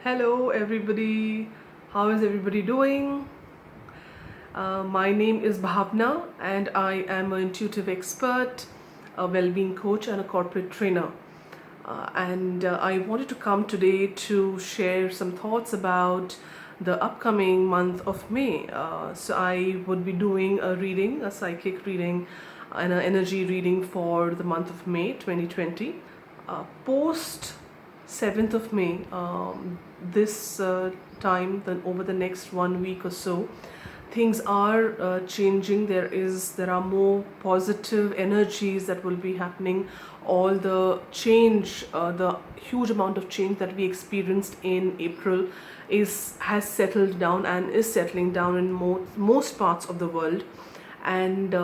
Hello, everybody. How is everybody doing? My name is Bhavna, and I am an intuitive expert, a well-being coach, and a corporate trainer. And I wanted to come today to share some thoughts about the upcoming month of May. So I would be doing a reading, a psychic reading, and an energy reading for the month of May 2020. Post 7th of May, this time, then over the next 1 week or so, things are changing. There are more positive energies that will be happening. All the change, the huge amount of change that we experienced in April has settled down and is settling down in most parts of the world. And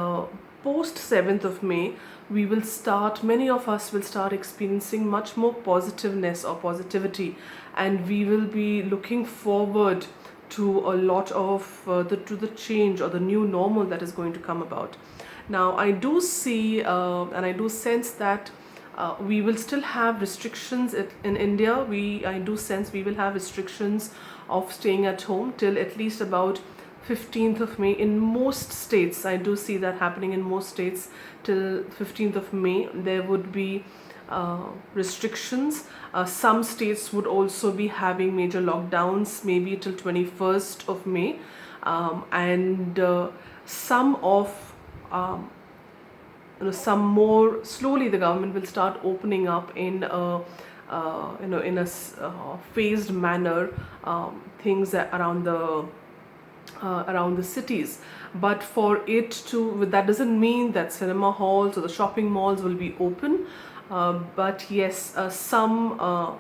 post 7th of May, many of us will start experiencing much more positiveness or positivity, and we will be looking forward to a lot of the change or the new normal that is going to come about. Now, I do see and I do sense that we will still have restrictions in India. I do sense we will have restrictions of staying at home till at least about 15th of May in most states. I do see that happening in most states. Till 15th of May there would be restrictions. Some states would also be having major lockdowns, maybe till 21st of May. And some of some more slowly the government will start opening up in a phased manner, things around the cities. But for it to, that doesn't mean that cinema halls or the shopping malls will be open. But yes, some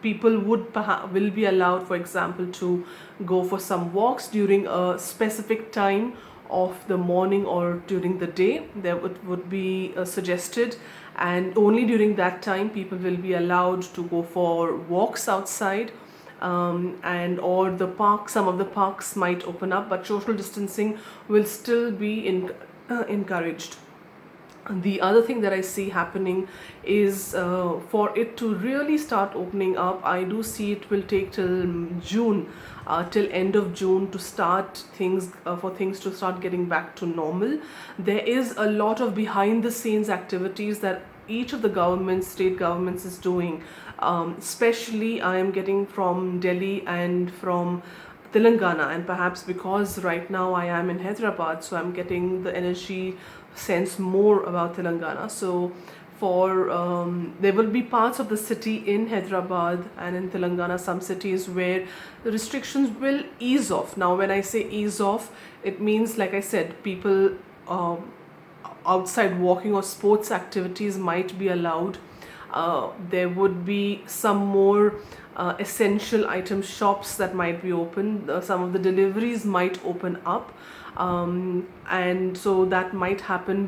people will be allowed, for example, to go for some walks during a specific time of the morning or during the day. There would be suggested, and only during that time people will be allowed to go for walks outside. And or the park, some of the parks might open up, but social distancing will still be encouraged. The other thing that I see happening is, for it to really start opening up, I do see it will take till June, till end of June to start for things to start getting back to normal. There is a lot of behind the scenes activities that each of the state governments is doing. Especially I am getting from Delhi and from Telangana, and perhaps because right now I am in Hyderabad, so I'm getting the energy sense more about Telangana. So there will be parts of the city in Hyderabad and in Telangana, some cities where the restrictions will ease off. Now, when I say ease off, it means, like I said, people outside walking or sports activities might be allowed. There would be some more essential item shops that might be open. Some of the deliveries might open up, and so that might happen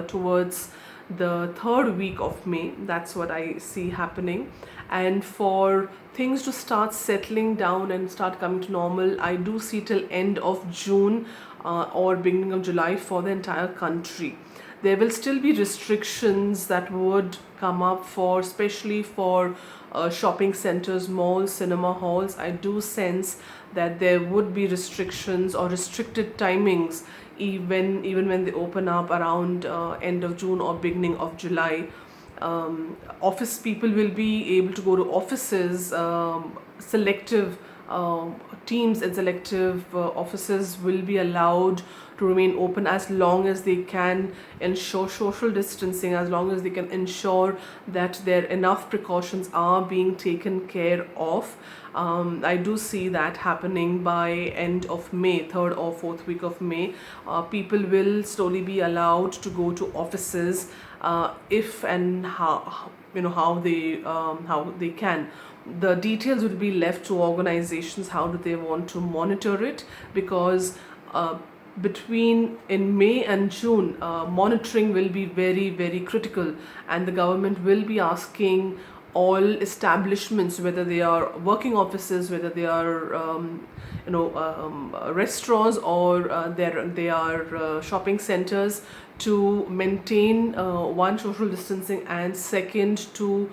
towards the third week of May. That's what I see happening. And for things to start settling down and start coming to normal, I do see till end of June or beginning of July for the entire country. There will still be restrictions that would come up especially for shopping centers, malls, cinema halls. I do sense that there would be restrictions or restricted timings even when they open up around end of June or beginning of July. Office people will be able to go to offices. Selective teams and selective offices will be allowed to remain open as long as they can ensure social distancing, as long as they can ensure that enough precautions are being taken care of. I do see that happening by end of May, third or fourth week of May. People will slowly be allowed to go to offices if and how they can. The details will be left to organizations. How do they want to monitor it? Because in May and June, monitoring will be very, very critical, and the government will be asking all establishments, whether they are working offices, whether they are restaurants, or they are shopping centers, to maintain one, social distancing, and second, to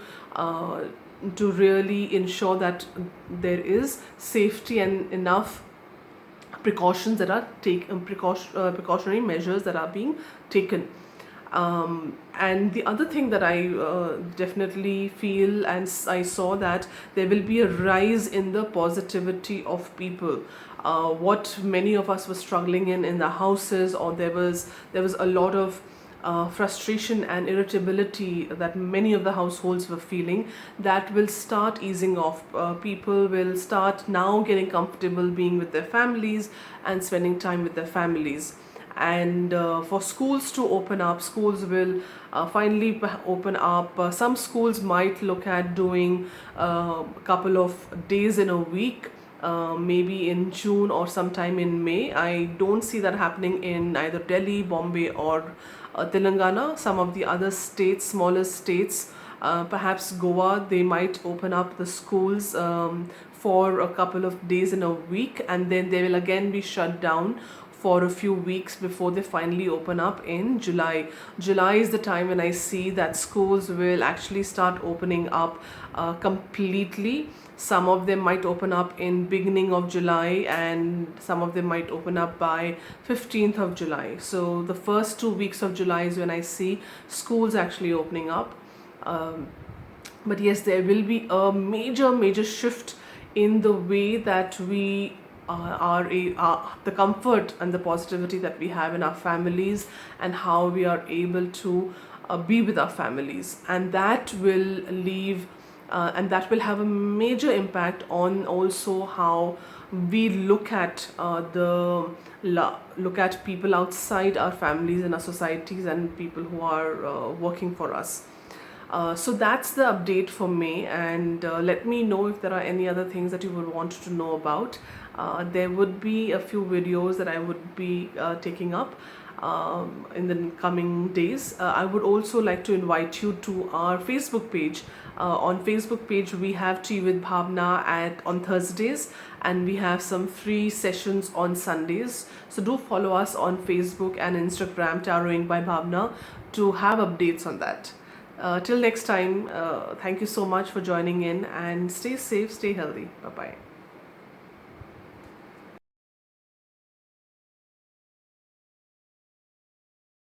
to really ensure that there is safety and enough precautions that are precautionary measures that are being taken. And the other thing that I definitely feel, and I saw that there will be a rise in the positivity of people. What many of us were struggling in the houses, or there was a lot of frustration and irritability that many of the households were feeling, that will start easing off. People will start now getting comfortable being with their families and spending time with their families. And for schools to open up, schools will finally open up. Some schools might look at doing a couple of days in a week, maybe in June or sometime in May. I don't see that happening in either Delhi, Bombay, or Telangana. Some of the other states, smaller states, perhaps Goa, they might open up the schools for a couple of days in a week, and then they will again be shut down for a few weeks before they finally open up in July. July is the time when I see that schools will actually start opening up completely. Some of them might open up in beginning of July, and some of them might open up by 15th of July. So the first 2 weeks of July is when I see schools actually opening up. But yes, there will be a major shift in the way that we the comfort and the positivity that we have in our families, and how we are able to be with our families, and that will leave and that will have a major impact on also how we look at look at people outside our families and our societies, and people who are working for us. So that's the update for May, and let me know if there are any other things that you would want to know about. There would be a few videos that I would be taking up in the coming days. I would also like to invite you to our Facebook page. On Facebook page, we have Tea with Bhavna on Thursdays, and we have some free sessions on Sundays. So do follow us on Facebook and Instagram, Tarot by Bhavna, to have updates on that. Till next time, thank you so much for joining in, and stay safe, stay healthy. Bye bye.